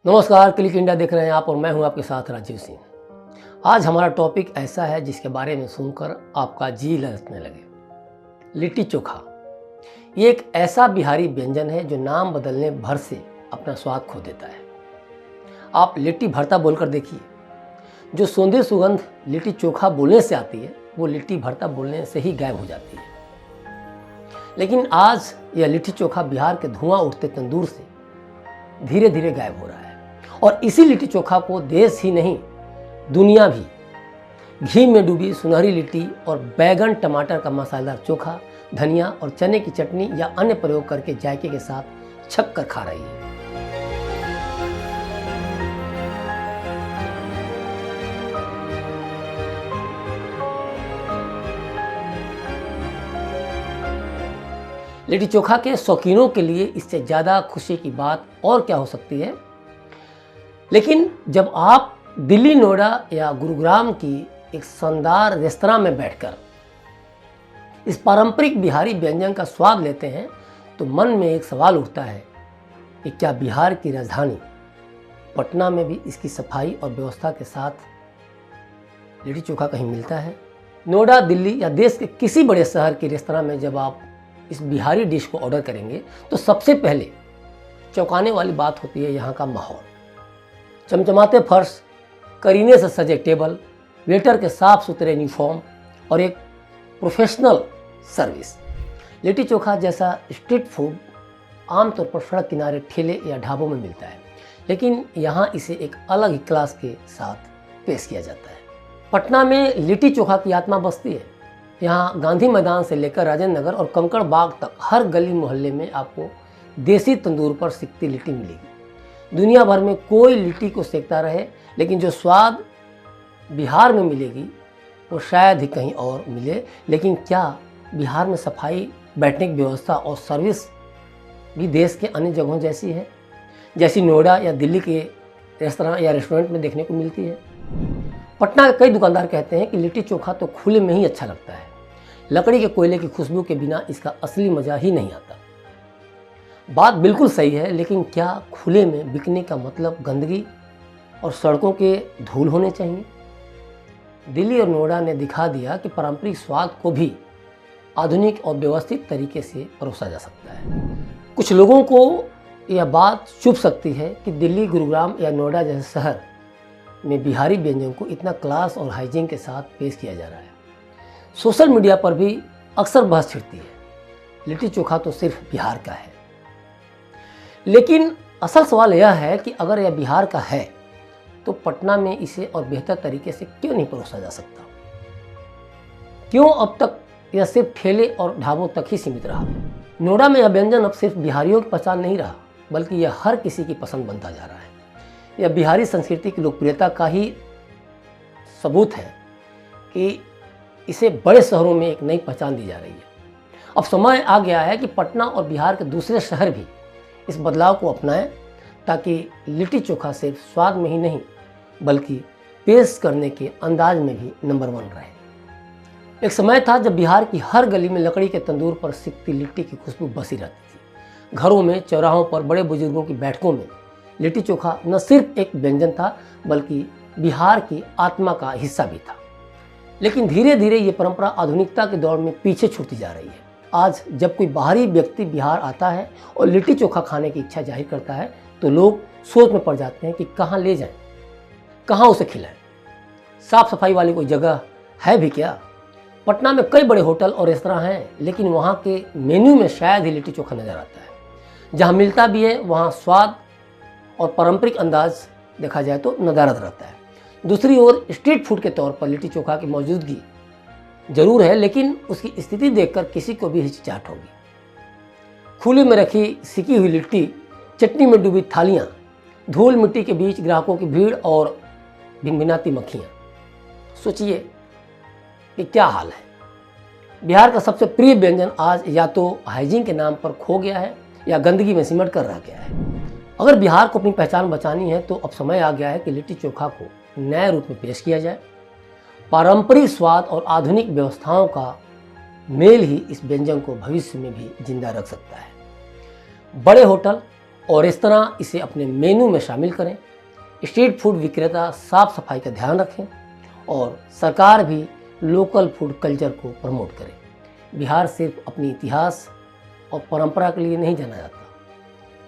नमस्कार, click India देख रहे हैं आप और मैं हूं आपके साथ राजीव सिंह। आज हमारा टॉपिक ऐसा है जिसके बारे में सुनकर आपका जी ललचने लगे। लिट्टी चोखा ये एक ऐसा बिहारी व्यंजन है जो नाम बदलने भर से अपना स्वाद खो देता है। आप लिट्टी भरता बोलकर देखिए, जो सौंधी सुगंध लिट्टी चोखा बोलने से आती है वो लिट्टी भरता बोलने से ही गायब हो जाती है। लेकिन आज यह लिट्टी चोखा बिहार के धुआं उठते तंदूर से धीरे धीरे गायब हो रहा है और इसी लिट्टी चोखा को देश ही नहीं दुनिया भी घी में डूबी सुनहरी लिट्टी और बैगन टमाटर का मसालेदार चोखा, धनिया और चने की चटनी या अन्य प्रयोग करके जायके के साथ छक कर खा रही है। लिट्टी चोखा के शौकीनों के लिए इससे ज़्यादा खुशी की बात और क्या हो सकती है। लेकिन जब आप दिल्ली, नोएडा या गुरुग्राम की एक शानदार रेस्तरां में बैठकर इस पारंपरिक बिहारी व्यंजन का स्वाद लेते हैं तो मन में एक सवाल उठता है कि क्या बिहार की राजधानी पटना में भी इसकी सफाई और व्यवस्था के साथ लिट्टी चोखा कहीं मिलता है। नोएडा, दिल्ली या देश के किसी बड़े शहर की रेस्तरां में जब आप इस बिहारी डिश को ऑर्डर करेंगे तो सबसे पहले चौंकाने वाली बात होती है यहाँ का माहौल। चमचमाते फर्श, करीने से सजे टेबल, वेटर के साफ सुथरे यूनिफॉर्म और एक प्रोफेशनल सर्विस। लिट्टी चोखा जैसा स्ट्रीट फूड आमतौर पर सड़क किनारे ठेले या ढाबों में मिलता है, लेकिन यहाँ इसे एक अलग ही क्लास के साथ पेश किया जाता है। पटना में लिट्टी चोखा की आत्मा बसती है। यहाँ गांधी मैदान से लेकर राजेंद्र नगर और कंकड़ बाग तक हर गली मोहल्ले में आपको देसी तंदूर पर सिकती लिट्टी मिलेगी। दुनिया भर में कोई लिट्टी को सेकता रहे, लेकिन जो स्वाद बिहार में मिलेगी वो शायद ही कहीं और मिले। लेकिन क्या बिहार में सफाई, बैठने की व्यवस्था और सर्विस भी देश के अन्य जगहों जैसी है, जैसी नोएडा या दिल्ली के रेस्तरां या रेस्टोरेंट में देखने को मिलती है? पटना के कई दुकानदार कहते हैं कि लिट्टी चोखा तो खुले में ही अच्छा लगता है। लकड़ी के कोयले की खुशबू के बिना इसका असली मज़ा ही नहीं आता। बात बिल्कुल सही है, लेकिन क्या खुले में बिकने का मतलब गंदगी और सड़कों के धूल होने चाहिए? दिल्ली और नोएडा ने दिखा दिया कि पारंपरिक स्वाद को भी आधुनिक और व्यवस्थित तरीके से परोसा जा सकता है। कुछ लोगों को यह बात चुभ सकती है कि दिल्ली, गुरुग्राम या नोएडा जैसे शहर में बिहारी व्यंजन को इतना क्लास और हाइजीन के साथ पेश किया जा रहा है। सोशल मीडिया पर भी अक्सर बहस छिड़ती है, लिट्टी चोखा तो सिर्फ बिहार का है। लेकिन असल सवाल यह है कि अगर यह बिहार का है तो पटना में इसे और बेहतर तरीके से क्यों नहीं परोसा जा सकता? क्यों अब तक यह सिर्फ ठेले और ढाबों तक ही सीमित रहा? नोएडा में यह व्यंजन अब सिर्फ बिहारियों की पहचान नहीं रहा, बल्कि यह हर किसी की पसंद बनता जा रहा है। यह बिहारी संस्कृति की लोकप्रियता का ही सबूत है कि इसे बड़े शहरों में एक नई पहचान दी जा रही है। अब समय आ गया है कि पटना और बिहार के दूसरे शहर भी इस बदलाव को अपनाएं, ताकि लिट्टी चोखा सिर्फ स्वाद में ही नहीं बल्कि पेश करने के अंदाज में भी नंबर 1 रहे। एक समय था जब बिहार की हर गली में लकड़ी के तंदूर पर सिकती लिट्टी की खुशबू बसी रहती थी। घरों में, चौराहों पर, बड़े बुजुर्गों की बैठकों में लिट्टी चोखा न सिर्फ एक व्यंजन था बल्कि बिहार की आत्मा का हिस्सा भी था। लेकिन धीरे धीरे ये परंपरा आधुनिकता के दौर में पीछे छूटती जा रही है। आज जब कोई बाहरी व्यक्ति बिहार आता है और लिट्टी चोखा खाने की इच्छा जाहिर करता है तो लोग सोच में पड़ जाते हैं कि कहाँ ले जाएं, कहाँ उसे खिलाएं। साफ सफाई वाली कोई जगह है भी क्या? पटना में कई बड़े होटल और रेस्तरां हैं, लेकिन वहाँ के मेन्यू में शायद ही लिट्टी चोखा नज़र आता है। जहाँ मिलता भी है वहाँ स्वाद और पारंपरिक अंदाज देखा जाए तो नदारद रहता है। दूसरी ओर स्ट्रीट फूड के तौर पर लिट्टी चोखा की मौजूदगी जरूर है, लेकिन उसकी स्थिति देखकर किसी को भी हिचकिचाहट होगी। खुले में रखी सिकी हुई लिट्टी, चटनी में डूबी थालियाँ, धूल मिट्टी के बीच ग्राहकों की भीड़ और भिनभिनाती मक्खियाँ। सोचिए कि क्या हाल है। बिहार का सबसे प्रिय व्यंजन आज या तो हाइजीन के नाम पर खो गया है या गंदगी में सिमट कर रह गया है। अगर बिहार को अपनी पहचान बचानी है तो अब समय आ गया है कि लिट्टी चोखा को नए रूप में पेश किया जाए। पारंपरिक स्वाद और आधुनिक व्यवस्थाओं का मेल ही इस व्यंजन को भविष्य में भी जिंदा रख सकता है। बड़े होटल, और इस तरह इसे अपने मेनू में शामिल करें। स्ट्रीट फूड विक्रेता साफ सफाई का ध्यान रखें और सरकार भी लोकल फूड कल्चर को प्रमोट करे। बिहार सिर्फ अपनी इतिहास और परंपरा के लिए नहीं जाना जाता,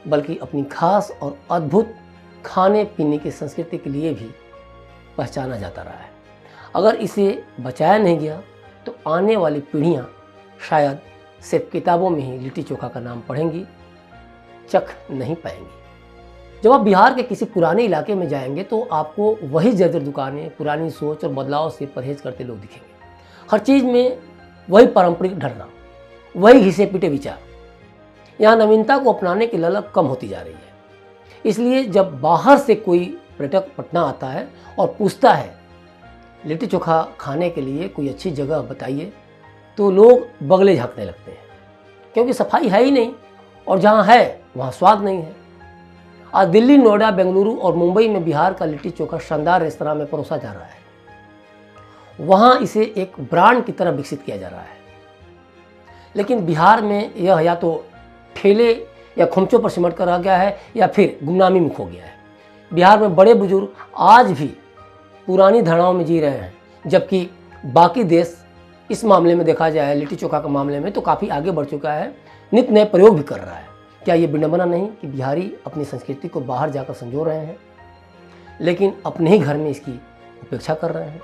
बल्कि अपनी खास और अद्भुत खाने पीने की संस्कृति के लिए भी पहचाना जाता रहा है। अगर इसे बचाया नहीं गया तो आने वाली पीढ़ियां शायद सिर्फ किताबों में ही लिट्टी चोखा का नाम पढ़ेंगी, चख नहीं पाएंगी। जब आप बिहार के किसी पुराने इलाके में जाएंगे तो आपको वही जर्जर दुकानें, पुरानी सोच और बदलाव से परहेज करते लोग दिखेंगे। हर चीज़ में वही पारंपरिक ढर्रा, वही घिसे पिटे विचार। यहाँ नवीनता को अपनाने की ललक कम होती जा रही है। इसलिए जब बाहर से कोई पर्यटक पटना आता है और पूछता है लिट्टी चोखा खाने के लिए कोई अच्छी जगह बताइए, तो लोग बगले झांकने लगते हैं, क्योंकि सफाई है ही नहीं और जहाँ है वहाँ स्वाद नहीं है। आज दिल्ली, नोएडा, बेंगलुरु और मुंबई में बिहार का लिट्टी चोखा शानदार रेस्तरां में परोसा जा रहा है। वहाँ इसे एक ब्रांड की तरह विकसित किया जा रहा है। लेकिन बिहार में यह या तो ठेले या खुमचों पर सिमट कर रह गया है या फिर गुमनामी मुख हो गया है। बिहार में बड़े बुजुर्ग आज भी पुरानी धारणाओं में जी रहे हैं, जबकि बाकी देश इस मामले में देखा जाए, लिट्टी चोखा के मामले में तो काफ़ी आगे बढ़ चुका है, नित नए प्रयोग भी कर रहा है। क्या ये विडंबना नहीं कि बिहारी अपनी संस्कृति को बाहर जाकर संजो रहे हैं, लेकिन अपने ही घर में इसकी उपेक्षा कर रहे हैं?